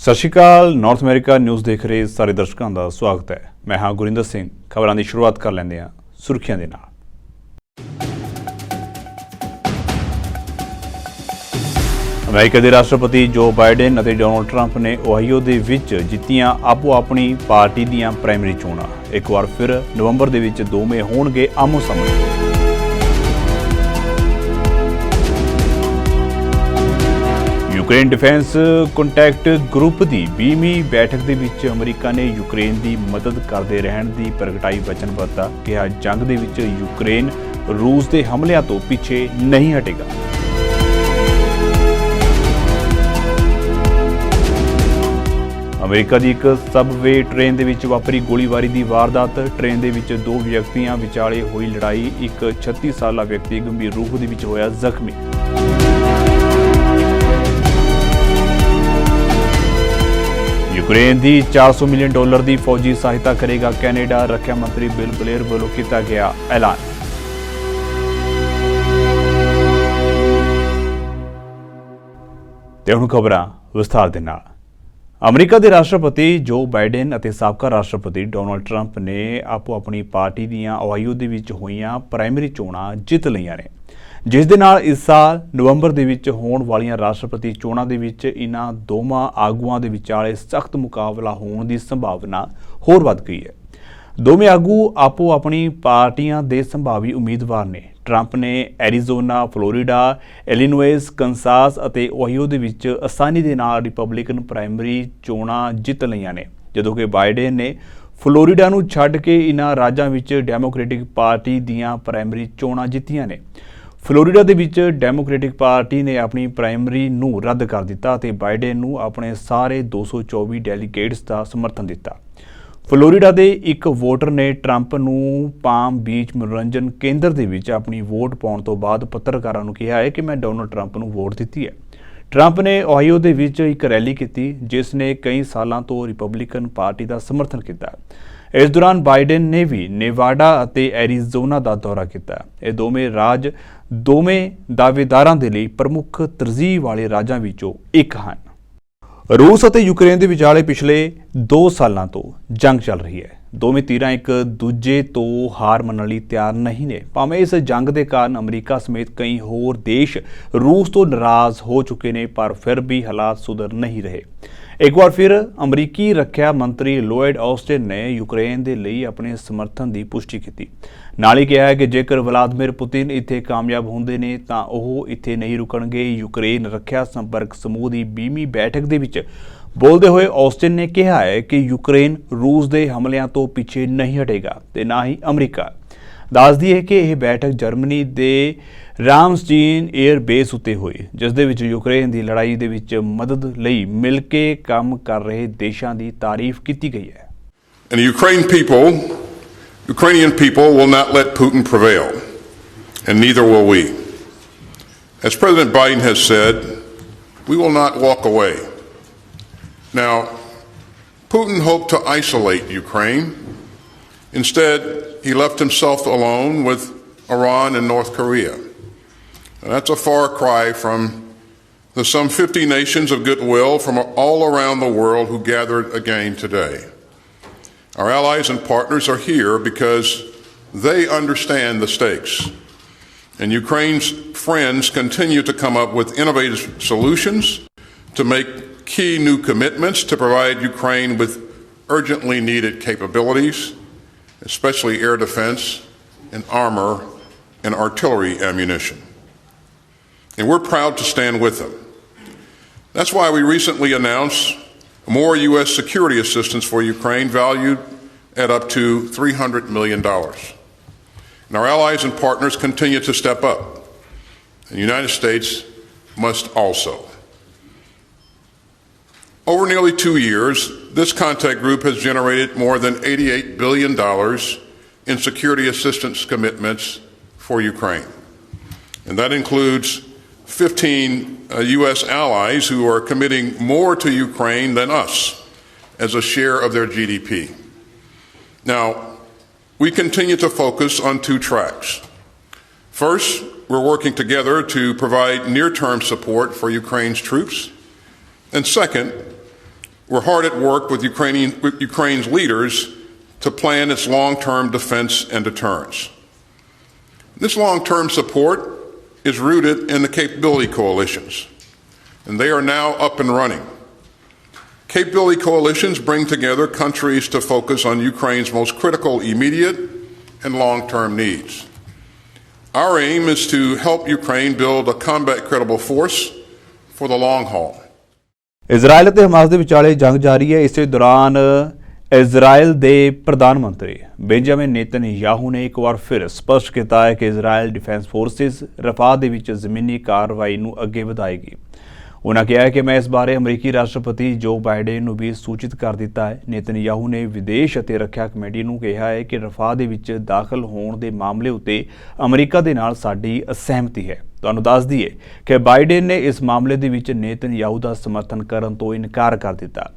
ਸਤਿ ਸ਼੍ਰੀ ਅਕਾਲ। North America news ਦੇਖ ਰਹੇ ਸਾਰੇ ਦਰਸ਼ਕਾਂ ਦਾ ਸਵਾਗਤ ਹੈ। ਮੈਂ ਹਾਂ ਗੁਰਿੰਦਰ ਸਿੰਘ। ਖਬਰਾਂ ਦੀ ਸ਼ੁਰੂਆਤ ਕਰ ਲੈਂਦੇ ਹਾਂ ਸੁਰਖੀਆਂ ਦੇ ਨਾਲ। ਅਮਰੀਕਾ ਦੇ ਰਾਸ਼ਟਰਪਤੀ ਜੋ ਬਾਈਡਨ ਅਤੇ ਡੋਨਾਲਡ ਟਰੰਪ ਨੇ ਓਹਾਈਓ ਦੇ ਵਿੱਚ ਜਿੱਤੀਆਂ ਆਪੋ ਆਪਣੀ ਪਾਰਟੀ ਦੀਆਂ ਪ੍ਰਾਇਮਰੀ ਚੋਣਾਂ। ਇੱਕ ਵਾਰ ਫਿਰ ਨਵੰਬਰ ਦੇ ਵਿੱਚ ਦੋਵੇਂ ਹੋਣਗੇ ਆਮੋ ਸਾਹਮਣੇ। ਯੂਕਰੇਨ ਡਿਫੈਂਸ ਕੰਟੈਕਟ ਗਰੁੱਪ ਦੀ 20ਵੀਂ ਬੈਠਕ ਦੇ ਵਿੱਚ ਅਮਰੀਕਾ ਨੇ ਯੂਕਰੇਨ ਦੀ ਮਦਦ ਕਰਦੇ ਰਹਿਣ ਦੀ ਪ੍ਰਗਟਾਈ ਵਚਨਬੱਧਤਾ। ਕਿਹਾ ਜੰਗ ਦੇ ਵਿੱਚ ਯੂਕਰੇਨ ਰੂਸ ਦੇ ਹਮਲਿਆਂ ਤੋਂ ਪਿੱਛੇ ਨਹੀਂ ਹਟੇਗਾ। ਅਮਰੀਕਾ ਦੀ ਇੱਕ ਸਬਵੇ ਟ੍ਰੇਨ ਦੇ ਵਿੱਚ ਵਾਪਰੀ ਗੋਲੀਬਾਰੀ ਦੀ ਵਾਰਦਾਤ। ਟ੍ਰੇਨ ਦੇ ਵਿੱਚ ਦੋ ਵਿਅਕਤੀਆਂ ਵਿਚਾਲੇ ਹੋਈ ਲੜਾਈ। ਇੱਕ 36 ਸਾਲਾ ਵਿਅਕਤੀ ਗੰਭੀਰ ਰੂਪ ਦੇ ਵਿੱਚ ਹੋਇਆ ਜ਼ਖਮੀ। ਯੂਕਰੇਨ ਦੀ $400 ਮਿਲੀਅਨ ਦੀ ਫੌਜੀ ਸਹਾਇਤਾ ਕਰੇਗਾ ਕੈਨੇਡਾ। ਰੱਖਿਆ ਮੰਤਰੀ ਬਿਲ ਬਲੇਅਰ ਵੱਲੋਂ ਕੀਤਾ ਗਿਆ ਐਲਾਨ। ਤੇ ਹੁਣ ਖਬਰਾਂ ਵਿਸਥਾਰ ਦੇ ਨਾਲ। ਅਮਰੀਕਾ ਦੇ ਰਾਸ਼ਟਰਪਤੀ ਜੋ ਬਾਈਡਨ ਅਤੇ ਸਾਬਕਾ ਰਾਸ਼ਟਰਪਤੀ ਡੋਨਾਲਡ ਟਰੰਪ ਨੇ ਆਪੋ ਆਪਣੀ ਪਾਰਟੀ ਦੀਆਂ ਓਹਾਈਓ ਦੇ ਵਿੱਚ ਹੋਈਆਂ ਪ੍ਰਾਇਮਰੀ ਚੋਣਾਂ ਜਿੱਤ ਲਈਆਂ ਨੇ, ਜਿਸ ਦੇ ਨਾਲ ਇਸ ਸਾਲ ਨਵੰਬਰ ਦੇ ਵਿੱਚ ਹੋਣ ਵਾਲੀਆਂ ਰਾਸ਼ਟਰਪਤੀ ਚੋਣਾਂ ਦੇ ਵਿੱਚ ਇਹਨਾਂ ਦੋਵਾਂ ਆਗੂਆਂ ਦੇ ਵਿਚਾਲੇ ਸਖਤ ਮੁਕਾਬਲਾ ਹੋਣ ਦੀ ਸੰਭਾਵਨਾ ਹੋਰ ਵੱਧ ਗਈ ਹੈ। ਦੋਵੇਂ ਆਗੂ ਆਪੋ ਆਪਣੀ ਪਾਰਟੀਆਂ ਦੇ ਸੰਭਾਵੀ ਉਮੀਦਵਾਰ ਨੇ। ਟਰੰਪ ਨੇ ਐਰੀਜ਼ੋਨਾ, ਫਲੋਰੀਡਾ, ਇਲੀਨੋਇਸ, ਕੰਸਾਸ ਅਤੇ ਓਹਾਈਓ ਦੇ ਵਿੱਚ ਆਸਾਨੀ ਦੇ ਨਾਲ ਰਿਪਬਲਿਕਨ ਪ੍ਰਾਇਮਰੀ ਚੋਣਾਂ ਜਿੱਤ ਲਈਆਂ ਨੇ, ਜਦੋਂ ਕਿ ਬਾਈਡਨ ਨੇ ਫਲੋਰੀਡਾ ਨੂੰ ਛੱਡ ਕੇ ਇਹਨਾਂ ਰਾਜਾਂ ਵਿੱਚ ਡੈਮੋਕ੍ਰੈਟਿਕ ਪਾਰਟੀ ਦੀਆਂ ਪ੍ਰਾਇਮਰੀ ਚੋਣਾਂ ਜਿੱਤੀਆਂ ਨੇ। ਫਲੋਰੀਡਾ ਦੇ ਵਿੱਚ ਡੈਮੋਕ੍ਰੈਟਿਕ ਪਾਰਟੀ ਨੇ ਆਪਣੀ ਪ੍ਰਾਇਮਰੀ ਨੂੰ ਰੱਦ ਕਰ ਦਿੱਤਾ ਅਤੇ ਬਾਈਡਨ ਨੂੰ ਆਪਣੇ ਸਾਰੇ 224 ਡੈਲੀਗੇਟਸ ਦਾ ਸਮਰਥਨ ਦਿੱਤਾ। ਫਲੋਰੀਡਾ ਦੇ ਇੱਕ ਵੋਟਰ ਨੇ ਟਰੰਪ ਨੂੰ ਪਾਮ ਬੀਚ ਮਨੋਰੰਜਨ ਕੇਂਦਰ ਦੇ ਵਿੱਚ ਆਪਣੀ ਵੋਟ ਪਾਉਣ ਤੋਂ ਬਾਅਦ ਪੱਤਰਕਾਰਾਂ ਨੂੰ ਕਿਹਾ ਹੈ ਕਿ ਮੈਂ ਡੋਨਾਲਡ ਟਰੰਪ ਨੂੰ ਵੋਟ ਦਿੱਤੀ ਹੈ। ਟਰੰਪ ਨੇ ਓਹਾਈਓ ਦੇ ਵਿੱਚ ਇੱਕ ਰੈਲੀ ਕੀਤੀ ਜਿਸ ਨੇ ਕਈ ਸਾਲਾਂ ਤੋਂ ਰਿਪਬਲਿਕਨ ਪਾਰਟੀ ਦਾ ਸਮਰਥਨ ਕੀਤਾ। ਇਸ ਦੌਰਾਨ ਬਾਈਡਨ ਨੇ ਵੀ ਨੇਵਾਡਾ ਅਤੇ ਐਰੀਜ਼ੋਨਾ ਦਾ ਦੌਰਾ ਕੀਤਾ। ਇਹ ਦੋਵੇਂ ਰਾਜ ਦੋਵੇਂ ਦਾਅਵੇਦਾਰਾਂ ਦੇ ਲਈ ਪ੍ਰਮੁੱਖ ਤਰਜੀਹ ਵਾਲੇ ਰਾਜਾਂ ਵਿੱਚੋਂ ਇੱਕ ਹਨ। ਰੂਸ ਅਤੇ ਯੂਕਰੇਨ ਦੇ ਵਿਚਾਲੇ ਪਿਛਲੇ 2 ਸਾਲਾਂ ਤੋਂ ਜੰਗ ਚੱਲ ਰਹੀ ਹੈ। ਦੋਵੇਂ ਧਿਰਾਂ ਇੱਕ ਦੂਜੇ ਤੋਂ ਹਾਰ ਮੰਨਣ ਲਈ ਤਿਆਰ ਨਹੀਂ ਨੇ। ਭਾਵੇਂ ਇਸ ਜੰਗ ਦੇ ਕਾਰਨ ਅਮਰੀਕਾ ਸਮੇਤ ਕਈ ਹੋਰ ਦੇਸ਼ ਰੂਸ ਤੋਂ ਨਾਰਾਜ਼ ਹੋ ਚੁੱਕੇ ਨੇ, ਪਰ ਫਿਰ ਵੀ ਹਾਲਾਤ ਸੁਧਰ ਨਹੀਂ ਰਹੇ। ਇੱਕ ਵਾਰ ਫਿਰ ਅਮਰੀਕੀ ਰੱਖਿਆ ਮੰਤਰੀ ਲੋਇਡ ਆਸਟਿਨ ਨੇ ਯੂਕਰੇਨ ਦੇ ਲਈ ਆਪਣੇ ਸਮਰਥਨ ਦੀ ਪੁਸ਼ਟੀ ਕੀਤੀ। ਨਾਲ ਹੀ ਕਿਹਾ ਹੈ ਕਿ ਜੇਕਰ ਵਲਾਦੀਮਿਰ ਪੁਤਿਨ ਇੱਥੇ ਕਾਮਯਾਬ ਹੁੰਦੇ ਨੇ ਤਾਂ ਉਹ ਇੱਥੇ ਨਹੀਂ ਰੁਕਣਗੇ। ਯੂਕਰੇਨ ਰੱਖਿਆ ਸੰਪਰਕ ਸਮੂਹ ਦੀ 20ਵੀਂ ਬੈਠਕ ਦੇ ਵਿੱਚ ਬੋਲਦੇ ਹੋਏ ਆਸਟਿਨ ਨੇ ਕਿਹਾ ਹੈ ਕਿ ਯੂਕਰੇਨ ਰੂਸ ਦੇ ਹਮਲਿਆਂ ਤੋਂ ਪਿੱਛੇ ਨਹੀਂ ਹਟੇਗਾ ਤੇ ਨਾ ਹੀ ਅਮਰੀਕਾ। ਦੱਸਦੀ ਹੈ ਕਿ ਇਹ ਬੈਠਕ ਜਰਮਨੀ ਦੇ ਰਾਮਸਟੀਨ 에ਅਰ ਬੇਸ ਉੱਤੇ ਹੋਈ, ਜਿਸ ਦੇ ਵਿੱਚ ਯੂਕਰੇਨ ਦੀ ਲੜਾਈ ਦੇ ਵਿੱਚ ਮਦਦ ਲਈ ਮਿਲ ਕੇ ਕੰਮ ਕਰ ਰਹੇ ਦੇਸ਼ਾਂ ਦੀ ਤਾਰੀਫ ਕੀਤੀ ਗਈ ਹੈ। Ukrainian people will not let Putin prevail, and neither will we. As President Biden has said, we will not walk away. Now, Putin hoped to isolate Ukraine. Instead, he left himself alone with Iran and North Korea. And that's a far cry from the some 50 nations of goodwill from all around the world who gathered again today. Our allies and partners are here because they understand the stakes. And Ukraine's friends continue to come up with innovative solutions to make key new commitments to provide Ukraine with urgently needed capabilities, especially air defense and armor and artillery ammunition. And we're proud to stand with them. That's why we recently announced more U.S. security assistance for Ukraine valued at up to $300 million. And our allies and partners continue to step up. And the United States must also. Over nearly 2 years, this contact group has generated more than $88 billion in security assistance commitments for Ukraine. And that includes 15 U.S. allies who are committing more to Ukraine than us as a share of their GDP. Now, we continue to focus on 2 tracks. First, we're working together to provide near-term support for Ukraine's troops. And second, We're hard at work with Ukraine's leaders to plan its long-term defense and deterrence. This long-term support is rooted in the capability coalitions, and they are now up and running. Capability coalitions bring together countries to focus on Ukraine's most critical immediate and long-term needs. Our aim is to help Ukraine build a combat-credible force for the long haul. Israel ਅਤੇ Hamas ਦੇ ਵਿਚਾਲੇ ਜੰਗ ਜਾਰੀ ਹੈ। ਇਸੇ ਦੌਰਾਨ Israel ਦੇ ਪ੍ਰਧਾਨ ਮੰਤਰੀ ਬੈਂਜਾਮਿਨ ਨੇਤਨਯਾਹੂ ਨੇ ਇੱਕ ਵਾਰ ਫਿਰ ਸਪਸ਼ਟ ਕੀਤਾ ਹੈ ਕਿ ਇਜ਼ਰਾਈਲ ਡਿਫੈਂਸ ਫੋਰਸਿਸ ਰਫਾਹ ਦੇ ਵਿੱਚ ਜ਼ਮੀਨੀ ਕਾਰਵਾਈ ਨੂੰ ਅੱਗੇ ਵਧਾਏਗੀ। ਉਨ੍ਹਾਂ ਕਿਹਾ ਹੈ ਕਿ ਮੈਂ ਇਸ ਬਾਰੇ ਅਮਰੀਕੀ ਰਾਸ਼ਟਰਪਤੀ ਜੋ ਬਾਈਡਨ ਨੂੰ ਵੀ ਸੂਚਿਤ ਕਰ ਦਿੱਤਾ ਹੈ। ਨੇਤਨਯਾਹੂ ਨੇ ਵਿਦੇਸ਼ ਅਤੇ ਰੱਖਿਆ ਕਮੇਟੀ ਨੂੰ ਕਿਹਾ ਹੈ ਕਿ ਰਫਾਹ ਦੇ ਵਿੱਚ ਦਾਖਲ ਹੋਣ ਦੇ ਮਾਮਲੇ ਉੱਤੇ ਅਮਰੀਕਾ ਦੇ ਨਾਲ ਸਾਡੀ ਅਸਹਿਮਤੀ ਹੈ। ਤੁਹਾਨੂੰ ਦੱਸ ਦਈਏ ਕਿ ਬਾਈਡਨ ਨੇ ਇਸ ਮਾਮਲੇ ਦੇ ਵਿੱਚ ਨੇਤਨਯਾਹੂ ਦਾ ਸਮਰਥਨ ਕਰਨ ਤੋਂ ਇਨਕਾਰ ਕਰ ਦਿੱਤਾ।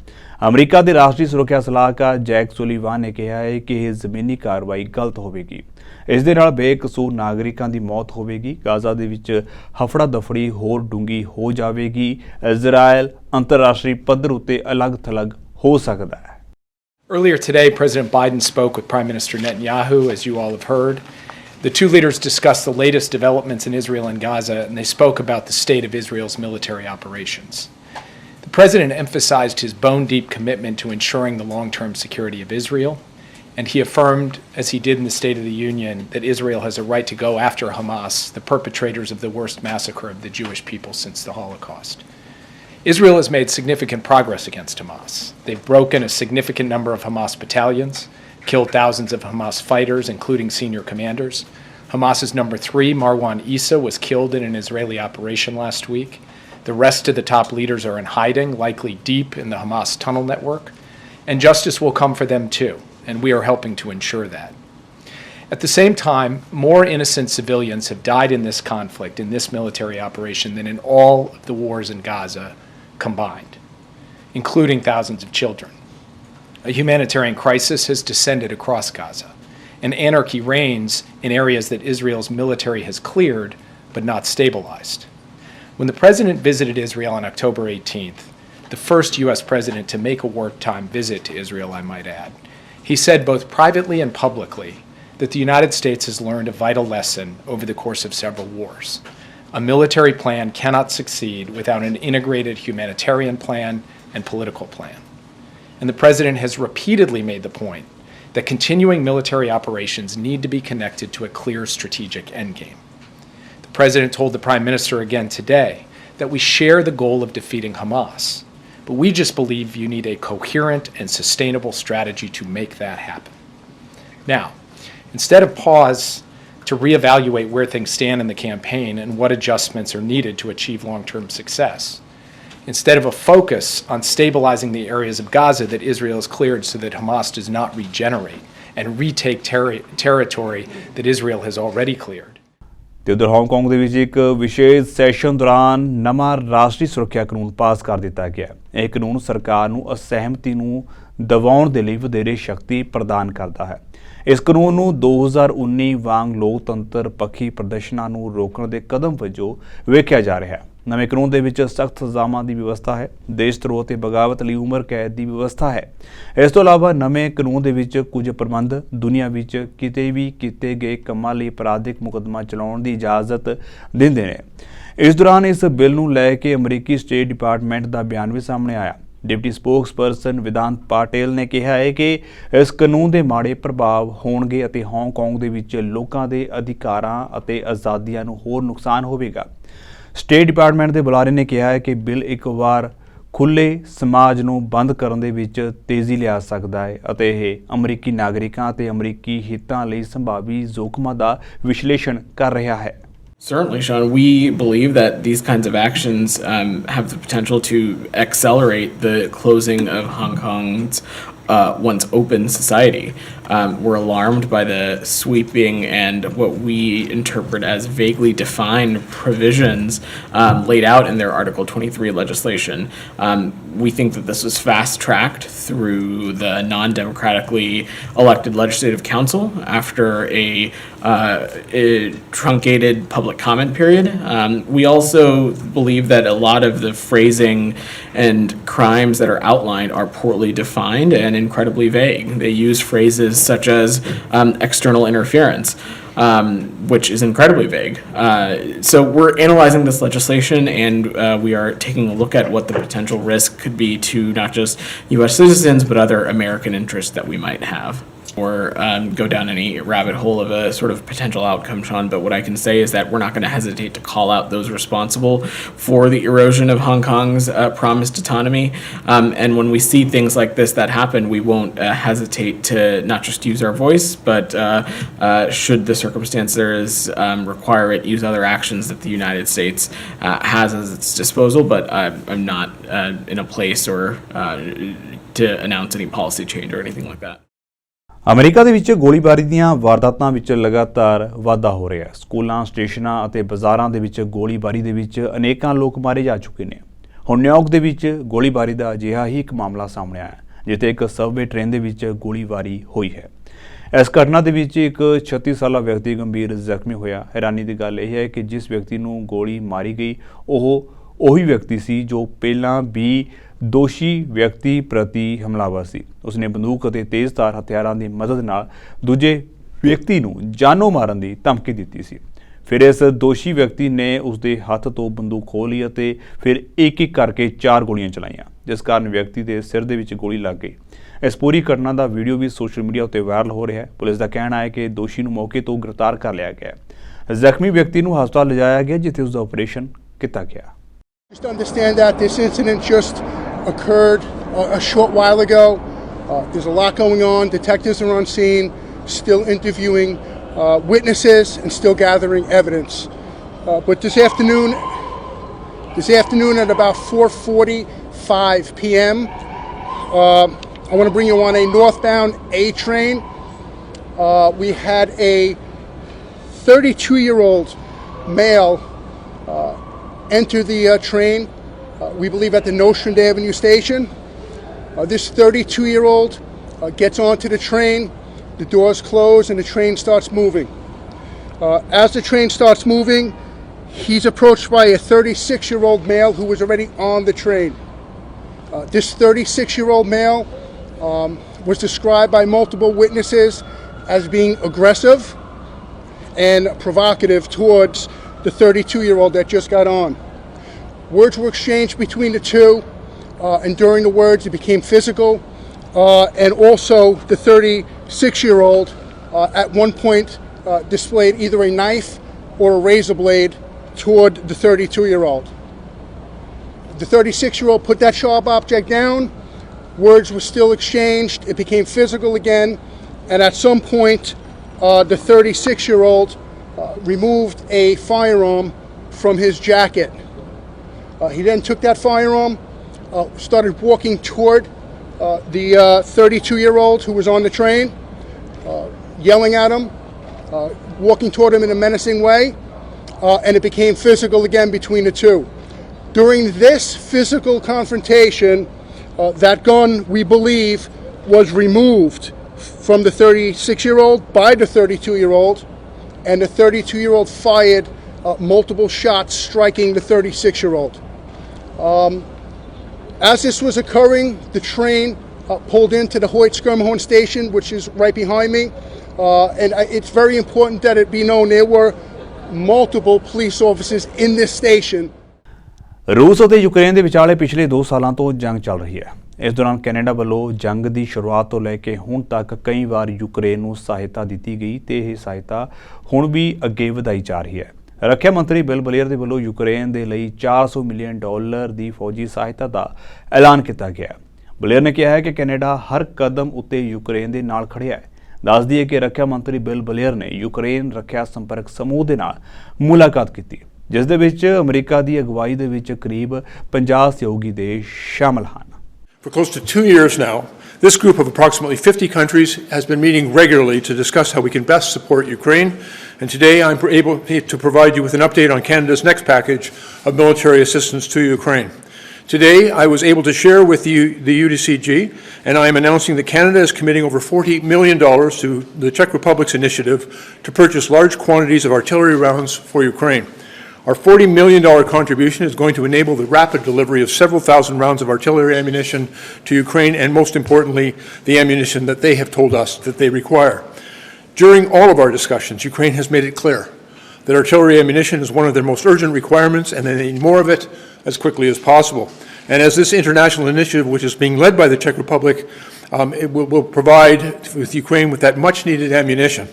ਅਮਰੀਕਾ ਦੇ ਰਾਸ਼ਟਰੀ ਸੁਰੱਖਿਆ ਸਲਾਹਕਾਰ ਜੈਕ ਸੁਲੀਵਾਨ ਨੇ ਕਿਹਾ ਹੈ ਕਿ ਇਹ ਜ਼ਮੀਨੀ ਕਾਰਵਾਈ ਗਲਤ ਹੋਵੇਗੀ। ਇਸ ਦੇ ਨਾਲ ਬੇਕਸੂਰ ਨਾਗਰਿਕਾਂ ਦੀ ਮੌਤ ਹੋਵੇਗੀ। ਗਾਜ਼ਾ ਦੇ ਵਿੱਚ ਹਫੜਾ ਦਫੜੀ ਹੋਰ ਡੂੰਘੀ ਹੋ ਜਾਵੇਗੀ। ਇਜ਼ਰਾਈਲ ਅੰਤਰਰਾਸ਼ਟਰੀ ਪੱਧਰ ਉੱਤੇ ਅਲੱਗ-ਥਲੱਗ ਹੋ ਸਕਦਾ ਹੈ। Earlier today, President Biden spoke with Prime Minister Netanyahu, as you all have heard. The two leaders discussed the latest developments in Israel and Gaza, and they spoke about the state of Israel's military operations. The president emphasized his bone-deep commitment to ensuring the long-term security of Israel, and he affirmed, as he did in the State of the Union, that Israel has a right to go after Hamas, the perpetrators of the worst massacre of the Jewish people since the Holocaust. Israel has made significant progress against Hamas. They've broken a significant number of Hamas battalions, killed thousands of Hamas fighters, including senior commanders. Hamas's number 3, Marwan Issa, was killed in an Israeli operation last week. The rest of the top leaders are in hiding, likely deep in the Hamas tunnel network. And justice will come for them too, and we are helping to ensure that. At the same time, more innocent civilians have died in this conflict, in this military operation, than in all of the wars in Gaza combined, including thousands of children. A humanitarian crisis has descended across Gaza, and anarchy reigns in areas that Israel's military has cleared but not stabilized. When the president visited Israel on October 18th, the first U.S. president to make a wartime visit to Israel, I might add, he said both privately and publicly that the United States has learned a vital lesson over the course of several wars. A military plan cannot succeed without an integrated humanitarian plan and political plan. And the president has repeatedly made the point that continuing military operations need to be connected to a clear strategic endgame. The president told the prime minister again today that we share the goal of defeating Hamas, but we just believe you need a coherent and sustainable strategy to make that happen. Now, instead of pause to reevaluate where things stand in the campaign and what adjustments are needed to achieve long-term success, instead of a focus on stabilizing the areas of Gaza that Israel has cleared so that Hamas does not regenerate and retake territory that Israel has already cleared. ਤੇ ਉਧਰ Hong Kong ਦੇ ਵਿੱਚ ਇੱਕ ਵਿਸ਼ੇਸ਼ session ਦੌਰਾਨ ਨਵਾਂ ਰਾਸ਼ਟਰੀ ਸੁਰੱਖਿਆ ਕਾਨੂੰਨ ਪਾਸ ਕਰ ਦਿੱਤਾ ਗਿਆ। ਇਹ ਕਾਨੂੰਨ ਸਰਕਾਰ ਨੂੰ ਅਸਹਿਮਤੀ ਨੂੰ ਦਬਾਉਣ ਦੇ ਲਈ ਵਧੇਰੇ ਸ਼ਕਤੀ ਪ੍ਰਦਾਨ ਕਰਦਾ ਹੈ। ਇਸ ਕਾਨੂੰਨ ਨੂੰ 2019 ਵਾਂਗ ਲੋਕਤੰਤਰ ਪੱਖੀ ਪ੍ਰਦਰਸ਼ਨਾਂ ਨੂੰ ਰੋਕਣ ਦੇ ਕਦਮ ਵਜੋਂ ਵੇਖਿਆ ਜਾ ਰਿਹਾ ਹੈ। ਨਵੇਂ ਕਾਨੂੰਨ ਦੇ ਵਿੱਚ ਸਖਤ ਸਜ਼ਾਵਾਂ ਦੀ ਵਿਵਸਥਾ ਹੈ। ਦੇਸ਼ ਧਰੋਹ ਅਤੇ ਬਗਾਵਤ ਲਈ ਉਮਰ ਕੈਦ ਦੀ ਵਿਵਸਥਾ ਹੈ। ਇਸ ਤੋਂ ਇਲਾਵਾ ਨਵੇਂ ਕਾਨੂੰਨ ਦੇ ਵਿੱਚ ਕੁਝ ਪ੍ਰਬੰਧ ਦੁਨੀਆ ਵਿੱਚ ਕਿਤੇ ਵੀ ਕੀਤੇ ਗਏ ਕੰਮਾਂ ਲਈ ਅਪਰਾਧਿਕ ਮੁਕੱਦਮਾ ਚਲਾਉਣ ਦੀ ਇਜਾਜ਼ਤ ਦਿੰਦੇ ਨੇ। ਇਸ ਦੌਰਾਨ ਇਸ ਬਿੱਲ ਨੂੰ ਲੈ ਕੇ ਅਮਰੀਕੀ ਸਟੇਟ ਡਿਪਾਰਟਮੈਂਟ ਦਾ ਬਿਆਨ ਵੀ ਸਾਹਮਣੇ ਆਇਆ। ਡਿਪਟੀ ਸਪੋਕਸਪਰਸਨ ਵਿਦਾਂਤ ਪਾਟਿਲ ਨੇ ਕਿਹਾ ਹੈ ਕਿ ਇਸ ਕਾਨੂੰਨ ਦੇ ਮਾੜੇ ਪ੍ਰਭਾਵ ਹੋਣਗੇ ਅਤੇ ਹਾਂਗਕਾਂਗ ਦੇ ਵਿੱਚ ਲੋਕਾਂ ਦੇ ਅਧਿਕਾਰਾਂ ਅਤੇ ਆਜ਼ਾਦੀਆਂ ਨੂੰ ਹੋਰ ਨੁਕਸਾਨ ਹੋਵੇਗਾ। ਸਟੇਟ ਡਿਪਾਰਟਮੈਂਟ ਦੇ ਬੁਲਾਰੇ ਨੇ ਕਿਹਾ ਹੈ ਕਿ ਬਿੱਲ ਇੱਕ ਵਾਰ ਖੁੱਲ੍ਹੇ ਸਮਾਜ ਨੂੰ ਬੰਦ ਕਰਨ ਦੇ ਵਿੱਚ ਤੇਜ਼ੀ ਲਿਆ ਸਕਦਾ ਹੈ ਅਤੇ ਇਹ ਅਮਰੀਕੀ ਨਾਗਰਿਕਾਂ ਅਤੇ ਅਮਰੀਕੀ ਹਿੱਤਾਂ ਲਈ ਸੰਭਾਵੀ ਜ਼ੋਖਮਾਂ ਦਾ ਵਿਸ਼ਲੇਸ਼ਣ ਕਰ ਰਿਹਾ ਹੈ। Certainly, Sean. We believe that these kinds of actions have the potential to accelerate the closing of Hong Kong's once open society. We're alarmed by the sweeping and what we interpret as vaguely defined provisions laid out in their Article 23 legislation. We think that this was fast-tracked through the non-democratically elected Legislative Council after a truncated public comment period. We also believe that a lot of the phrasing and crimes that are outlined are poorly defined and incredibly vague. They use phrases such as external interference, which is incredibly vague. So we're analyzing this legislation, and we are taking a look at what the potential risk could be to not just U.S. citizens, but other American interests that we might have. Or go down any rabbit hole of a sort of potential outcome, Sean, but what I can say is that we're not going to hesitate to call out those responsible for the erosion of Hong Kong's promised autonomy. And when we see things like this that happen, we won't hesitate to not just use our voice, but should the circumstances require it, use other actions that the United States has at its disposal. But I'm not in a place or to announce any policy change or anything like that. America ਦੇ ਵਿੱਚ ਗੋਲੀਬਾਰੀ ਦੀਆਂ ਵਾਰਦਾਤਾਂ ਵਿੱਚ ਲਗਾਤਾਰ ਵਾਧਾ ਹੋ ਰਿਹਾ ਹੈ। ਸਕੂਲਾਂ, ਸਟੇਸ਼ਨਾਂ ਅਤੇ ਬਾਜ਼ਾਰਾਂ ਦੇ ਵਿੱਚ ਗੋਲੀਬਾਰੀ ਦੇ ਵਿੱਚ ਅਨੇਕਾਂ ਲੋਕ ਮਾਰੇ ਜਾ ਚੁੱਕੇ ਨੇ। ਹੁਣ ਨਿਊਯਾਰਕ ਦੇ ਵਿੱਚ ਗੋਲੀਬਾਰੀ ਦਾ ਅਜਿਹਾ ਹੀ ਇੱਕ ਮਾਮਲਾ ਸਾਹਮਣੇ ਆਇਆ ਜਿੱਥੇ ਇੱਕ ਸਬਵੇ ਟ੍ਰੇਨ ਦੇ ਵਿੱਚ ਗੋਲੀਬਾਰੀ ਹੋਈ ਹੈ। ਇਸ ਘਟਨਾ ਦੇ ਵਿੱਚ ਇੱਕ 36 ਸਾਲਾ ਵਿਅਕਤੀ ਗੰਭੀਰ ਜ਼ਖਮੀ ਹੋਇਆ। ਹੈਰਾਨੀ ਦੀ ਗੱਲ ਇਹ ਹੈ ਕਿ ਜਿਸ ਵਿਅਕਤੀ ਨੂੰ ਗੋਲੀ ਮਾਰੀ ਗਈ ਉਹ ਉਹੀ ਵਿਅਕਤੀ ਸੀ ਜੋ ਪਹਿਲਾਂ ਵੀ ਦੋਸ਼ੀ ਵਿਅਕਤੀ ਪ੍ਰਤੀ ਹਮਲਾਵਰ ਸੀ। ਉਸਨੇ ਬੰਦੂਕ ਅਤੇ ਤੇਜ਼ਧਾਰ ਹਥਿਆਰਾਂ ਦੀ ਮਦਦ ਨਾਲ ਦੂਜੇ ਵਿਅਕਤੀ ਨੂੰ ਜਾਨੋਂ ਮਾਰਨ ਦੀ ਧਮਕੀ ਦਿੱਤੀ ਸੀ। ਫਿਰ ਇਸ ਦੋਸ਼ੀ ਵਿਅਕਤੀ ਨੇ ਉਸਦੇ ਹੱਥ ਤੋਂ ਬੰਦੂਕ ਖੋਹ ਲਈ ਅਤੇ ਫਿਰ ਇੱਕ-ਇੱਕ ਕਰਕੇ 4 ਗੋਲੀਆਂ ਚਲਾਈਆਂ, ਜਿਸ ਕਾਰਨ ਵਿਅਕਤੀ ਦੇ ਸਿਰ ਦੇ ਵਿੱਚ ਗੋਲੀ ਲੱਗ ਗਈ। ਇਸ ਪੂਰੀ ਘਟਨਾ ਦਾ ਵੀਡੀਓ ਵੀ ਸੋਸ਼ਲ ਮੀਡੀਆ ਉੱਤੇ ਵਾਇਰਲ ਹੋ ਰਿਹਾ ਹੈ। ਪੁਲਿਸ ਦਾ ਕਹਿਣਾ ਹੈ ਕਿ ਦੋਸ਼ੀ ਨੂੰ ਮੌਕੇ ਤੋਂ ਗ੍ਰਿਫਤਾਰ ਕਰ ਲਿਆ ਗਿਆ ਹੈ। ਜ਼ਖਮੀ ਵਿਅਕਤੀ ਨੂੰ ਹਸਪਤਾਲ ਲਿਜਾਇਆ ਗਿਆ ਜਿੱਥੇ ਉਸਦਾ ਆਪਰੇਸ਼ਨ ਕੀਤਾ ਗਿਆ। Just understand that this incident just occurred a short while ago. There's a lot going on. Detectives are on scene, still interviewing witnesses and still gathering evidence. But this afternoon at about 4:45 p.m., I want to bring you on a northbound A train. We had a 32-year-old male enter the train, we believe at the Nostrand Avenue station. This 32-year-old gets onto the train, the doors close and the train starts moving. As the train starts moving, he's approached by a 36-year-old male who was already on the train. This 36-year-old male was described by multiple witnesses as being aggressive and provocative towards the 32-year-old that just got on. Words were exchanged between the two, and during the words it became physical, and also the 36-year-old at one point displayed either a knife or a razor blade toward the 32-year-old. The 36-year-old put that sharp object down, words were still exchanged, it became physical again, and at some point the 36-year-old removed a firearm from his jacket. He then took that firearm, started walking toward the 32-year-old who was on the train, yelling at him, walking toward him in a menacing way, and it became physical again between the two. During this physical confrontation, that gun, we believe, was removed from the 36-year-old by the 32-year-old, and the 32-year-old fired multiple shots, striking the 36-year-old. As this was occurring, the train pulled into the Hoyt Skirmhorn station, which is right behind me, and it's very important that it be known there were multiple police officers in this station. ਰੂਸ ਅਤੇ Ukraine ਦੇ ਵਿਚਾਲੇ ਪਿਛਲੇ 2 ਸਾਲਾਂ ਤੋਂ ਜੰਗ ਚੱਲ ਰਹੀ ਹੈ। ਇਸ ਦੌਰਾਨ ਕੈਨੇਡਾ ਵੱਲੋਂ ਜੰਗ ਦੀ ਸ਼ੁਰੂਆਤ ਤੋਂ ਲੈ ਕੇ ਹੁਣ ਤੱਕ ਕਈ ਵਾਰ ਯੂਕਰੇਨ ਨੂੰ ਸਹਾਇਤਾ ਦਿੱਤੀ ਗਈ ਤੇ ਇਹ ਸਹਾਇਤਾ ਹੁਣ ਵੀ ਅੱਗੇ ਵਧਾਈ ਜਾ ਰਹੀ ਹੈ। ਰੱਖਿਆ ਮੰਤਰੀ ਬਿਲ ਬਲੀਅਰ ਦੇ ਵੱਲੋਂ ਯੂਕਰੇਨ ਦੇ ਲਈ $400 ਮਿਲੀਅਨ ਦੀ ਫੌਜੀ ਸਹਾਇਤਾ ਦਾ ਐਲਾਨ ਕੀਤਾ ਗਿਆ। ਬਲੀਅਰ ਨੇ ਕਿਹਾ ਹੈ ਕਿ ਕੈਨੇਡਾ ਹਰ ਕਦਮ ਉੱਤੇ ਯੂਕਰੇਨ ਦੇ ਨਾਲ ਖੜਿਆ ਹੈ। ਦੱਸ ਦਈਏ ਕਿ ਰੱਖਿਆ ਮੰਤਰੀ ਬਿਲ ਬਲੀਅਰ ਨੇ ਯੂਕਰੇਨ ਰੱਖਿਆ ਸੰਪਰਕ ਸਮੂਹ ਦੇ ਨਾਲ ਮੁਲਾਕਾਤ ਕੀਤੀ, ਜਿਸ ਦੇ ਵਿੱਚ ਅਮਰੀਕਾ ਦੀ ਅਗਵਾਈ ਦੇ ਵਿੱਚ ਕਰੀਬ 50 ਸਹਿਯੋਗੀ ਦੇਸ਼ ਸ਼ਾਮਲ ਹਨ। For close to 2 years now, this group of approximately 50 countries has been meeting regularly to discuss how we can best support Ukraine, and today I'm able to provide you with an update on Canada's next package of military assistance to Ukraine. Today, I was able to share with you the UDCG, and I am announcing that Canada is committing over $40 million to the Czech Republic's initiative to purchase large quantities of artillery rounds for Ukraine. Our $40 million contribution is going to enable the rapid delivery of several thousand rounds of artillery ammunition to Ukraine, and most importantly, the ammunition that they have told us that they require. During all of our discussions, Ukraine has made it clear that artillery ammunition is one of their most urgent requirements, and they need more of it as quickly as possible. And as this international initiative, which is being led by the Czech Republic, it will provide with Ukraine with that much-needed ammunition.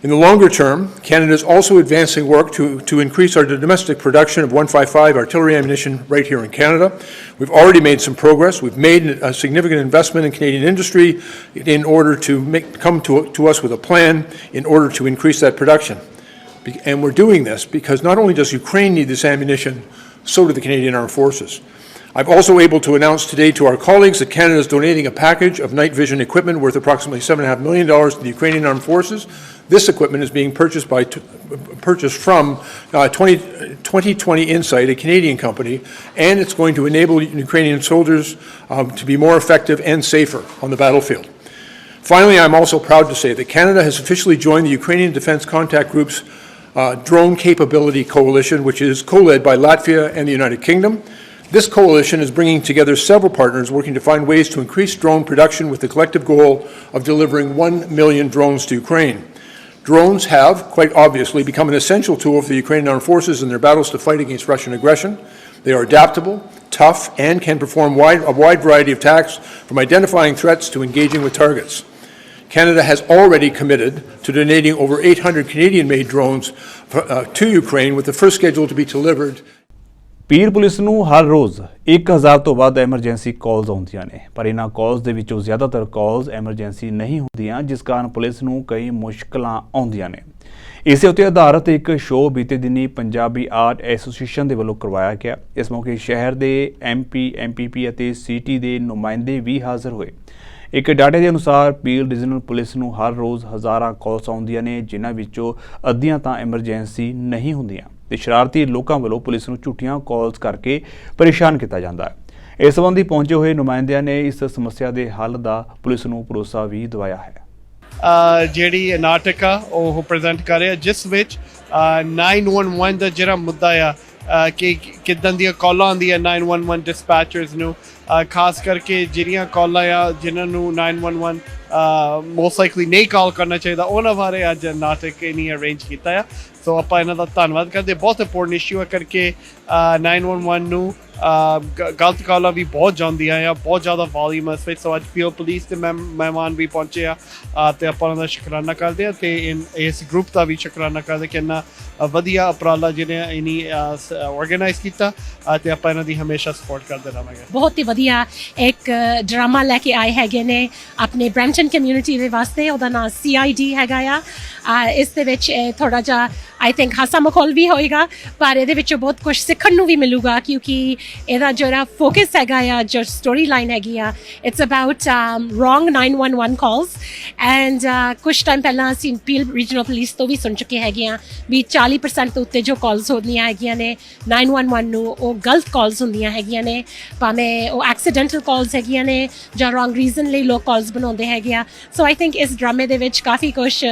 In the longer term, Canada is also advancing work to increase our domestic production of 155 artillery ammunition right here in Canada. We've already made some progress. We've made a significant investment in Canadian industry in order to come to us with a plan in order to increase that production. And we're doing this because not only does Ukraine need this ammunition, so do the Canadian Armed Forces. I'm also able to announce today to our colleagues that Canada is donating a package of night vision equipment worth approximately $7.5 million to the Ukrainian Armed Forces. This equipment is being purchased from 2020 Insight, a Canadian company, and it's going to enable Ukrainian soldiers to be more effective and safer on the battlefield. Finally, I'm also proud to say that Canada has officially joined the Ukrainian Defense Contact Group's Drone Capability Coalition, which is co-led by Latvia and the United Kingdom. This coalition is bringing together several partners working to find ways to increase drone production with the collective goal of delivering 1 million drones to Ukraine. Drones have, quite obviously, become an essential tool for the Ukrainian Armed Forces in their battles to fight against Russian aggression. They are adaptable, tough, and can perform a wide variety of tasks, from identifying threats to engaging with targets. Canada has already committed to donating over 800 Canadian-made drones to Ukraine, with the first scheduled to be delivered. ਪੀਰ police ਨੂੰ ਹਰ ਰੋਜ਼ 1000 ਤੋਂ ਵੱਧ emergency ਕਾਲਸ ਆਉਂਦੀਆਂ ਨੇ, ਪਰ ਇਹਨਾਂ ਕਾਲਸ ਦੇ ਵਿੱਚੋਂ ਜ਼ਿਆਦਾਤਰ ਕਾਲਸ ਐਮਰਜੈਂਸੀ ਨਹੀਂ ਹੁੰਦੀਆਂ, ਜਿਸ ਕਾਰਨ ਪੁਲਿਸ ਨੂੰ ਕਈ ਮੁਸ਼ਕਲਾਂ ਆਉਂਦੀਆਂ ਨੇ। ਇਸੇ ਉੱਤੇ ਆਧਾਰਿਤ ਇੱਕ ਸ਼ੋਅ ਬੀਤੇ ਦਿਨੀ ਪੰਜਾਬੀ ਆਰਟ ਐਸੋਸੀਏਸ਼ਨ ਦੇ ਵੱਲੋਂ ਕਰਵਾਇਆ ਗਿਆ। ਇਸ ਮੌਕੇ ਸ਼ਹਿਰ ਦੇ MP, MPP ਅਤੇ ਸਿਟੀ ਦੇ ਨੁਮਾਇੰਦੇ ਵੀ ਹਾਜ਼ਰ ਹੋਏ। ਇੱਕ ਡਾਟੇ ਦੇ ਅਨੁਸਾਰ ਪੀਰ ਰੀਜਨਲ ਪੁਲਿਸ ਨੂੰ ਹਰ ਰੋਜ਼ ਹਜ਼ਾਰਾਂ ਕਾਲਸ ਆਉਂਦੀਆਂ ਨੇ, ਜਿਨ੍ਹਾਂ ਵਿੱਚੋਂ ਅੱਧੀਆਂ ਤਾਂ ਐਮਰਜੈਂਸੀ ਨਹੀਂ ਹੁੰਦੀਆਂ ਤੇ ਸ਼ਰਾਰਤੀ ਲੋਕਾਂ ਵੱਲੋਂ ਪੁਲਿਸ ਨੂੰ ਝੂਠੀਆਂ ਕਾਲਸ ਕਰਕੇ ਪਰੇਸ਼ਾਨ ਕੀਤਾ ਜਾਂਦਾ ਹੈ। ਇਸ ਸੰਬੰਧੀ ਪਹੁੰਚੇ ਹੋਏ ਨੁਮਾਇੰਦਿਆਂ ਨੇ ਇਸ ਸਮੱਸਿਆ ਦੇ ਹੱਲ ਦਾ ਪੁਲਿਸ ਨੂੰ ਭਰੋਸਾ ਵੀ ਦਿਵਾਇਆ ਹੈ। ਜਿਹੜੀ ਨਾਟਕ ਆ ਉਹ ਪ੍ਰੈਜ਼ੈਂਟ ਕਰ ਰਿਹਾ, ਜਿਸ ਵਿੱਚ 911 ਦਾ ਜਿਹੜਾ ਮੁੱਦਾ ਆ ਕਿ ਕਿੱਦਾਂ ਦੀਆਂ ਕਾਲਾਂ ਆਉਂਦੀਆਂ 911 ਡਿਸਪੈਚਰਸ ਨੂੰ, ਖਾਸ ਕਰਕੇ ਜਿਹੜੀਆਂ ਕਾਲਾਂ ਆ ਜਿਨ੍ਹਾਂ ਨੂੰ 911 ਮੋਸਟ ਲਾਈਕਲੀ ਨਹੀਂ ਕਾਲ ਕਰਨਾ ਚਾਹੀਦਾ, ਉਹਨਾਂ ਬਾਰੇ ਅੱਜ ਨਾਟਕ ਨਹੀਂ ਅਰੇਂਜ ਕੀਤਾ ਆ। ਸੋ ਆਪਾਂ ਇਹਨਾਂ ਦਾ ਧੰਨਵਾਦ ਕਰਦੇ। ਬਹੁਤ ਇੰਪੋਰਟੈਂਟ ਇਸ਼ੂ ਹੈ ਕਰਕੇ 911 ਨੂੰ ਗਲਤ ਕਾਲਾਂ ਵੀ ਬਹੁਤ ਜਾਂਦੀਆਂ ਆ, ਬਹੁਤ ਜ਼ਿਆਦਾ ਵੋਲੀਅਮ ਇਸ ਵਿੱਚ। ਸੋ ਅੱਜ ਪੀਓ ਪੁਲਿਸ ਦੇ ਮਹਿਮਾਨ ਵੀ ਪਹੁੰਚੇ ਆ ਅਤੇ ਆਪਾਂ ਉਹਨਾਂ ਦਾ ਸ਼ੁਕਰਾਨਾ ਕਰਦੇ ਹਾਂ ਅਤੇ ਇਸ ਗਰੁੱਪ ਦਾ ਵੀ ਸ਼ੁਕਰਾਨਾ ਕਰਦੇ ਕਿ ਇੰਨਾ ਵਧੀਆ ਉਪਰਾਲਾ ਜਿਹਨੇ ਇਨੀ ਆਰਗੇਨਾਈਜ਼ ਕੀਤਾ ਅਤੇ ਆਪਾਂ ਇਹਨਾਂ ਦੀ ਹਮੇਸ਼ਾ ਸਪੋਰਟ ਕਰਦੇ ਰਹਾਂਗੇ। ਬਹੁਤ ਹੀ ਵਧੀਆ ਇੱਕ ਡਰਾਮਾ ਲੈ ਕੇ ਆਏ ਹੈਗੇ ਨੇ ਆਪਣੇ ਬ੍ਰੈਂਪਟਨ ਕਮਿਊਨਿਟੀ ਦੇ ਵਾਸਤੇ, ਉਹਦਾ ਨਾਮ CID ਹੈਗਾ ਆ। ਇਸ ਦੇ ਵਿੱਚ ਥੋੜ੍ਹਾ ਜਿਹਾ ਆਈ ਥਿੰਕ ਹਾਸਾ ਮਖੌਲ ਵੀ ਹੋਏਗਾ, ਪਰ ਇਹਦੇ ਵਿੱਚੋਂ ਬਹੁਤ ਕੁਛ ਸਿੱਖਣ ਨੂੰ ਵੀ ਮਿਲੂਗਾ, ਕਿਉਂਕਿ ਇਹਦਾ ਜਿਹੜਾ ਫੋਕਸ ਹੈਗਾ ਆ, ਜੋ ਸਟੋਰੀ ਲਾਈਨ ਹੈਗੀ ਆ, it's about wrong 911 calls. And ਕੁਛ ਟਾਈਮ ਪਹਿਲਾਂ ਅਸੀਂ ਪੀਰ ਰੀਜਨਲ ਪੁਲਿਸ ਤੋਂ ਵੀ ਸੁਣ ਚੁੱਕੇ ਹੈਗੇ ਹਾਂ ਵੀ 40% ਤੋਂ ਉੱਤੇ ਜੋ ਕਾਲਸ ਹੁੰਦੀਆਂ ਹੈਗੀਆਂ ਨੇ 911 ਨੂੰ, ਉਹ ਗਲਤ ਕਾਲਸ ਹੁੰਦੀਆਂ ਹੈਗੀਆਂ ਨੇ, ਭਾਵੇਂ ਉਹ ਐਕਸੀਡੈਂਟਲ ਕਾਲਸ ਹੈਗੀਆਂ ਨੇ ਜਾਂ ਰੋਂਗ ਰੀਜ਼ਨ ਲਈ ਲੋਕ ਕਾਲਸ ਬਣਾਉਂਦੇ ਹੈਗੇ ਆ। ਸੋ ਆਈ ਥਿੰਕ ਇਸ ਡਰਾਮੇ ਦੇ ਵਿੱਚ ਕਾਫੀ ਕੁਛ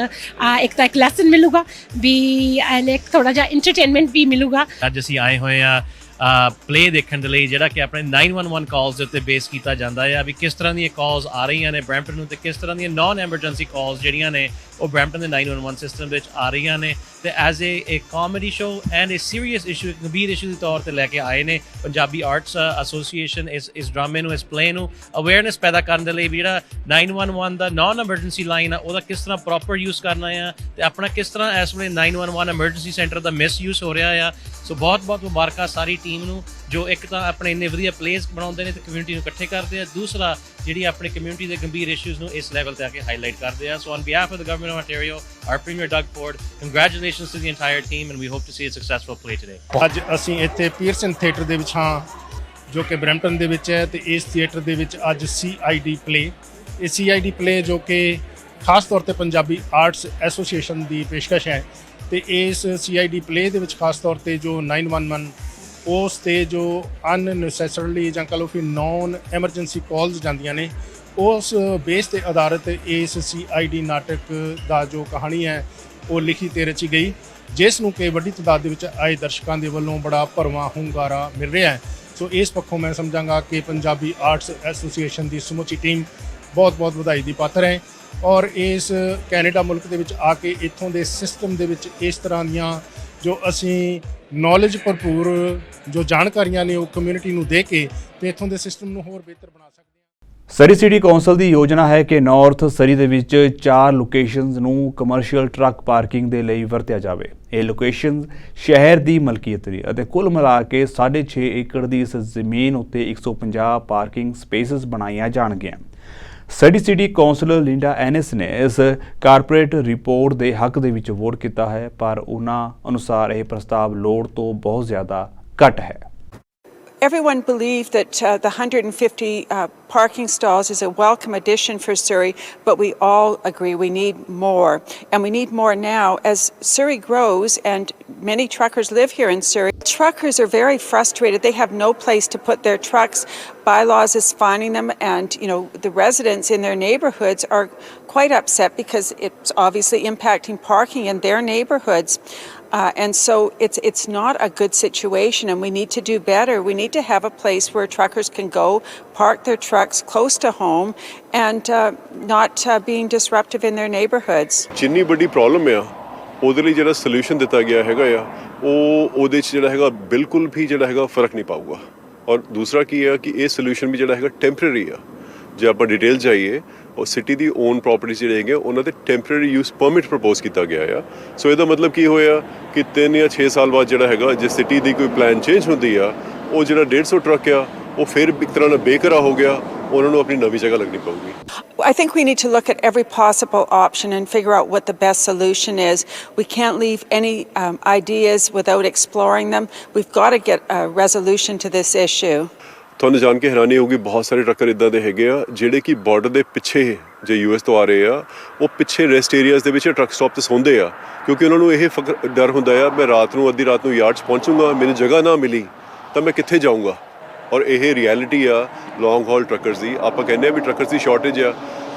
ਇੱਕ ਤਾਂ ਇੱਕ ਲੈਸਨ ਮਿਲੂਗਾ ਵੀ, ਐਂਡ ਇੱਕ ਥੋੜ੍ਹਾ ਜਿਹਾ ਇੰਟਰਟੇਨਮੈਂਟ ਵੀ ਮਿਲੂਗਾ। ਅੱਜ ਅਸੀਂ ਆਏ ਹੋਏ ਆ ਪਲੇ ਦੇਖਣ ਦੇ ਲਈ, ਜਿਹੜਾ ਕਿ ਆਪਣੇ 911 ਕਾਲਸ ਦੇ ਉੱਤੇ ਬੇਸ ਕੀਤਾ ਜਾਂਦਾ ਆ ਵੀ ਕਿਸ ਤਰ੍ਹਾਂ ਦੀਆਂ ਕਾਲਸ ਆ ਰਹੀਆਂ ਨੇ ਬ੍ਰੈਂਪਟਨ ਨੂੰ ਤੇ ਕਿਸ ਤਰ੍ਹਾਂ ਦੀਆਂ ਨਾਨ ਐਮਰਜੈਂਸੀ ਕਾਲਸ ਜਿਹੜੀਆਂ ਨੇ ਉਹ ਬ੍ਰੈਂਪਟਨ ਦੇ 911 ਸਿਸਟਮ ਵਿੱਚ ਆ ਰਹੀਆਂ ਨੇ। ਤੇ as a comedy show and A serious issue, ਇੱਕ ਗੰਭੀਰ ਇਸ਼ੂ ਦੇ ਤੌਰ ਤੇ ਲੈ ਕੇ ਆਏ ਨੇ ਪੰਜਾਬੀ ਆਰਟਸ ਐਸੋਸੀਏਸ਼ਨ ਇਸ ਡਰਾਮੇ ਨੂੰ, ਇਸ ਪਲੇ ਨੂੰ ਅਵੇਅਰਨੈਸ ਪੈਦਾ ਕਰਨ ਦੇ ਲਈ ਵੀ ਜਿਹੜਾ 911 ਦਾ ਨਾਨ ਐਮਰਜੈਂਸੀ ਲਾਈਨ ਆ ਉਹਦਾ ਕਿਸ ਤਰ੍ਹਾਂ ਪ੍ਰੋਪਰ ਯੂਜ਼ ਕਰਨਾ ਆ ਤੇ ਆਪਣਾ ਕਿਸ ਤਰ੍ਹਾਂ ਇਸ ਵੇਲੇ 911 ਐਮਰਜੈਂਸੀ ਸੈਂਟਰ ਦਾ ਮਿਸਯੂਜ਼ ਹੋ ਰਿਹਾ ਆ। ਸੋ ਬਹੁਤ ਬਹੁਤ ਮੁਬਾਰਕਾਂ ਸਾਰੀ ਟੀਮ ਨੂੰ, ਜੋ ਇੱਕ ਤਾਂ ਆਪਣੇ ਇੰਨੇ ਵਧੀਆ ਪਲੇਸ ਬਣਾਉਂਦੇ ਨੇ ਤੇ ਕਮਿਊਨਿਟੀ ਨੂੰ ਇਕੱਠੇ ਕਰਦੇ ਆ, ਦੂਸਰਾ ਜਿਹੜੀ ਆਪਣੀ ਕਮਿਊਨਿਟੀ ਦੇ ਗੰਭੀਰ ਇਸ਼ੂਜ਼ ਨੂੰ ਇਸ ਲੈਵਲ ਤੇ ਆ ਕੇ ਹਾਈਲਾਈਟ ਕਰਦੇ ਆ। So on behalf of the government of Ontario, our Premier Doug Ford, congratulations to the entire team and we hope to see a successful play today. ਅੱਜ ਅਸੀਂ ਇੱਥੇ ਪੀਅਰਸਨ ਥੀਏਟਰ ਦੇ ਵਿੱਚ ਹਾਂ ਜੋ ਕਿ ਬਰੈਂਪਟਨ ਦੇ ਵਿੱਚ ਹੈ ਤੇ ਇਸ ਥੀਏਟਰ ਦੇ ਵਿੱਚ ਅੱਜ CID ਪਲੇ, ਇਹ CID ਪਲੇ ਜੋ ਕਿ ਖਾਸ ਤੌਰ ਤੇ ਪੰਜਾਬੀ ਆਰਟਸ ਐਸੋਸੀਏਸ਼ਨ ਦੀ ਪੇਸ਼ਕਸ਼ ਹੈ ਤੇ ਇਸ CID ਪਲੇ ਦੇ ਵਿੱਚ ਖਾਸ ਤੌਰ ਤੇ ਜੋ 911 ਉਸ ਤੇ ਜੋ ਅਨਨੈਸੈਸਰਲੀ ਜਾਂ ਕਹ ਲਓ ਕਿ ਨੌਨ ਐਮਰਜੈਂਸੀ ਕਾਲਸ ਜਾਂਦੀਆਂ ਨੇ, ਉਸ ਬੇਸ ਤੇ ਆਧਾਰਿਤ ਇਸ CID ਨਾਟਕ ਦਾ ਜੋ ਕਹਾਣੀ ਹੈ ਉਹ ਲਿਖੀ ਤੇ ਰਚੀ ਗਈ, ਜਿਸ ਨੂੰ ਕਿ ਵੱਡੀ ਤਾਦਾਦ ਦੇ ਵਿੱਚ ਆਏ ਦਰਸ਼ਕਾਂ ਦੇ ਵੱਲੋਂ ਬੜਾ ਭਰਵਾਂ ਹੁੰਗਾਰਾ ਮਿਲ ਰਿਹਾ ਹੈ। ਸੋ ਇਸ ਪੱਖੋਂ ਮੈਂ ਸਮਝਾਂਗਾ ਕਿ ਪੰਜਾਬੀ ਆਰਟਸ ਐਸੋਸੀਏਸ਼ਨ ਦੀ ਸਮੁੱਚੀ ਟੀਮ ਬਹੁਤ ਵਧਾਈ ਦੀ ਪਾਤਰ ਹੈ ਔਰ ਇਸ ਕੈਨੇਡਾ ਮੁਲਕ ਦੇ ਵਿੱਚ ਆ ਕੇ ਇੱਥੋਂ ਦੇ ਸਿਸਟਮ ਦੇ ਵਿੱਚ ਇਸ ਤਰ੍ਹਾਂ ਦੀਆਂ ਜੋ ਅਸੀਂ ਨੌਲੇਜ ਭਰਪੂਰ ਜੋ ਜਾਣਕਾਰੀਆਂ ਨੇ ਉਹ ਕਮਿਊਨਿਟੀ ਨੂੰ ਦੇ ਕੇ ਤੇ ਇੱਥੋਂ ਦੇ ਸਿਸਟਮ ਨੂੰ ਹੋਰ ਬਿਹਤਰ ਬਣਾ ਸਕਦੇ ਹਾਂ। ਸਰੀ ਸਿਟੀ ਕੌਂਸਲ ਦੀ ਯੋਜਨਾ ਹੈ ਕਿ ਨਾਰਥ ਸਰੀ ਦੇ ਵਿੱਚ 4 ਲੋਕੇਸ਼ਨਸ ਨੂੰ ਕਮਰਸ਼ੀਅਲ ਟਰੱਕ ਪਾਰਕਿੰਗ ਦੇ ਲਈ ਵਰਤਿਆ ਜਾਵੇ। ਇਹ ਲੋਕੇਸ਼ਨਸ ਸ਼ਹਿਰ ਦੀ ਮਲਕੀਅਤ ਦੀ ਅਤੇ ਕੁੱਲ ਮਿਲਾ ਕੇ 6.5 ਏਕੜ ਦੀ ਇਸ ਜ਼ਮੀਨ ਉੱਤੇ 150 ਪਾਰਕਿੰਗ ਸਪੇਸਿਸ ਬਣਾਈਆਂ ਜਾਣਗੀਆਂ। ਸਰੀ ਸਿਟੀ ਕੌਂਸਲਰ ਲਿੰਡਾ ਐਨਿਸ ਨੇ ਇਸ ਕਾਰਪੋਰੇਟ ਰਿਪੋਰਟ ਦੇ ਹੱਕ ਦੇ ਵਿੱਚ ਵੋਟ ਕੀਤਾ ਹੈ, ਪਰ ਉਹਨਾਂ ਅਨੁਸਾਰ ਇਹ ਪ੍ਰਸਤਾਵ ਲੋੜ ਤੋਂ ਬਹੁਤ ਜ਼ਿਆਦਾ ਘੱਟ ਹੈ। Everyone believed that the 150 parking stalls is a welcome addition for Surrey, but we all agree we need more. And we need more now as Surrey grows and many truckers live here in Surrey. Truckers are very frustrated. They have no place to put their trucks. Bylaws is fining them, and the residents in their neighbourhoods are quite upset because it's obviously impacting parking in their neighbourhoods. And so it's not a good situation, and we need to do better. We need to have a place where truckers can go, park their trucks close to home, and not being disruptive in their neighbourhoods. ਜਿੰਨੀ ਵੱਡੀ problem ਆ ਉਹਦੇ ਲਈ ਜਿਹੜਾ solution ਦਿੱਤਾ ਗਿਆ ਹੈਗਾ ਆ ਉਹਦੇ 'ਚ ਜਿਹੜਾ ਹੈਗਾ ਬਿਲਕੁਲ ਵੀ ਜਿਹੜਾ ਹੈਗਾ ਫਰਕ ਨਹੀਂ ਪਾਊਗਾ। ਔਰ ਦੂਸਰਾ ਕੀ ਹੈ ਕਿ ਇਹ ਸੋਲੂਸ਼ਨ ਵੀ ਜਿਹੜਾ ਹੈਗਾ ਟੈਂਪਰੇਰੀ ਆ। ਜੇ ਆਪਾਂ ਡਿਟੇਲ ਜਾਈਏ ਉਹ ਸਿਟੀ ਦੀ ਓਨ ਪ੍ਰੋਪਰਟੀਜ਼ ਜਿਹੜੇ ਹੈਗੇ ਉਹਨਾਂ 'ਤੇ ਟੈਂਪਰੇਰੀ ਯੂਜ਼ ਪਰਮਿਟ ਪ੍ਰਪੋਜ਼ ਕੀਤਾ ਗਿਆ ਆ। ਸੋ ਇਹਦਾ ਮਤਲਬ ਕੀ ਹੋਇਆ ਕਿ 3 ਜਾਂ 6 ਸਾਲ ਬਾਅਦ ਜਿਹੜਾ ਹੈਗਾ ਜੇ ਸਿਟੀ ਦੀ ਕੋਈ ਪਲਾਨ ਚੇਂਜ ਹੁੰਦੀ ਆ ਉਹ ਜਿਹੜਾ 150 ਟਰੱਕ ਆ ਉਹ ਫਿਰ ਇੱਕ ਤਰ੍ਹਾਂ ਨਾਲ ਬੇਘਰਾ ਹੋ ਗਿਆ, ਉਹਨਾਂ ਨੂੰ ਆਪਣੀ ਨਵੀਂ ਜਗ੍ਹਾ ਲੱਗਣੀ ਪਊਗੀ। I think we need to look at every possible option and figure out what the best solution is. We can't leave any ideas without exploring them. We've got to get a resolution to this issue. ਤੁਹਾਨੂੰ ਜਾਣ ਕੇ ਹੈਰਾਨੀ ਹੋਊਗੀ ਬਹੁਤ ਸਾਰੇ trucker ਇੱਦਾਂ ਦੇ ਹੈਗੇ ਆ ਜਿਹੜੇ ਕਿ ਬਾਰਡਰ ਦੇ ਪਿੱਛੇ ਜੇ US ਤੋਂ ਆ ਰਹੇ ਆ, ਉਹ ਪਿੱਛੇ ਰੈਸਟ ਏਰੀਆਜ਼ ਦੇ ਵਿੱਚ ਟਰੱਕ ਸਟਾਪ 'ਤੇ ਸੌਂਦੇ ਆ ਕਿਉਂਕਿ ਉਹਨਾਂ ਨੂੰ ਇਹ ਡਰ ਹੁੰਦਾ ਆ ਮੈਂ ਰਾਤ ਨੂੰ ਅੱਧੀ ਰਾਤ ਨੂੰ ਯਾਰਡ 'ਚ ਪਹੁੰਚੂੰਗਾ, ਮੈਨੂੰ ਜਗ੍ਹਾ ਨਾ ਮਿਲੀ ਤਾਂ ਮੈਂ ਕਿੱਥੇ ਜਾਊਂਗਾ। ਔਰ ਇਹ ਰਿਐਲਿਟੀ ਆ ਲੌਂਗ ਹਾਲ ਟਰੱਕਰਸ ਦੀ। ਆਪਾਂ ਕਹਿੰਦੇ ਆ ਵੀ ਟਰੱਕਰਸ ਦੀ ਸ਼ਾਰਟੇਜ ਆ,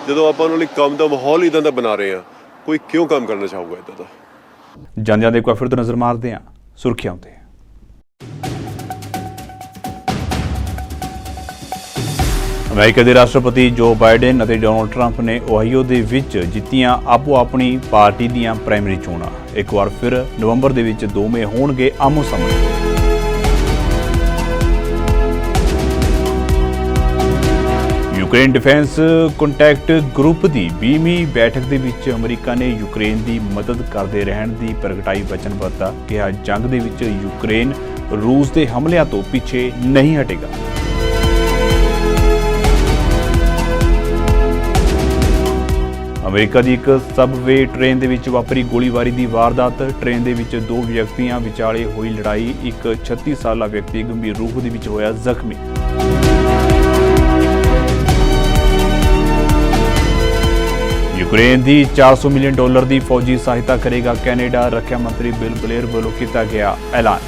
ਜਦੋਂ ਆਪਾਂ ਉਹਨਾਂ ਲਈ ਕੰਮ ਦਾ ਮਾਹੌਲ ਇੱਦਾਂ ਦਾ ਬਣਾ ਰਹੇ ਆ, ਕੋਈ ਕਿਉਂ ਕੰਮ ਕਰਨਾ ਚਾਹੂਗਾ ਇੱਦਾਂ ਦਾ। ਜਾਂਦਿਆਂ ਦੇ ਇੱਕ ਵਾਰ ਫਿਰ ਤੋਂ ਨਜ਼ਰ ਮਾਰਦੇ ਹਾਂ ਸੁਰਖੀਆਂ ਉੱਤੇ। ਅਮਰੀਕਾ ਦੇ ਰਾਸ਼ਟਰਪਤੀ ਜੋ ਬਾਈਡਨ ਅਤੇ ਡੋਨਾਲਡ ਟਰੰਪ ਨੇ ਓਹਾਈਓ ਦੇ ਵਿੱਚ ਜਿੱਤੀਆਂ ਆਪੋ ਆਪਣੀ ਪਾਰਟੀ ਦੀਆਂ ਪ੍ਰਾਇਮਰੀ ਚੋਣਾਂ। ਇੱਕ ਵਾਰ ਫਿਰ ਨਵੰਬਰ ਦੇ ਵਿੱਚ ਦੋਵੇਂ ਹੋਣਗੇ ਆਮੋ ਸਾਹਮਣੇ। ਯੂਕਰੇਨ ਡਿਫੈਂਸ ਕੰਟੈਕਟ ਗਰੁੱਪ ਦੀ 20ਵੀਂ ਬੈਠਕ ਦੇ ਵਿੱਚ ਅਮਰੀਕਾ ਨੇ ਯੂਕਰੇਨ ਦੀ ਮਦਦ ਕਰਦੇ ਰਹਿਣ ਦੀ ਪ੍ਰਗਟਾਈ ਵਚਨਬੱਧਤਾ। ਕਿਹਾ ਜੰਗ ਦੇ ਵਿੱਚ ਯੂਕਰੇਨ ਰੂਸ ਦੇ ਹਮਲਿਆਂ ਤੋਂ ਪਿੱਛੇ ਨਹੀਂ ਹਟੇਗਾ। ਅਮਰੀਕਾ ਦੀ ਇੱਕ ਸਬਵੇ ਟ੍ਰੇਨ ਦੇ ਵਿੱਚ ਵਾਪਰੀ ਗੋਲੀਬਾਰੀ ਦੀ ਵਾਰਦਾਤ। ਟ੍ਰੇਨ ਦੇ ਵਿੱਚ 2 ਵਿਅਕਤੀਆਂ ਵਿਚਾਲੇ ਹੋਈ ਲੜਾਈ। ਇੱਕ 36 ਸਾਲਾ ਵਿਅਕਤੀ ਗੰਭੀਰ ਰੂਪ ਦੇ ਵਿੱਚ ਹੋਇਆ ਜ਼ਖਮੀ। ਯੂਕਰੇਨ ਦੀ $400 ਮਿਲੀਅਨ ਦੀ ਫੌਜੀ ਸਹਾਇਤਾ ਕਰੇਗਾ ਕੈਨੇਡਾ। ਰੱਖਿਆ ਮੰਤਰੀ ਬਿਲ ਬਲੇਅਰ ਵੱਲੋਂ ਕੀਤਾ ਗਿਆ ਐਲਾਨ।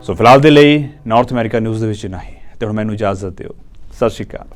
ਸੋ ਫਿਲਹਾਲ ਦੇ ਲਈ ਨਾਰਥ ਅਮਰੀਕਾ ਨਿਊਜ਼ ਦੇ ਵਿੱਚ ਨਹੀਂ ਤੇ ਹੁਣ ਮੈਨੂੰ ਇਜਾਜ਼ਤ ਦਿਓ। ਸਤਿ ਸ਼੍ਰੀ ਅਕਾਲ।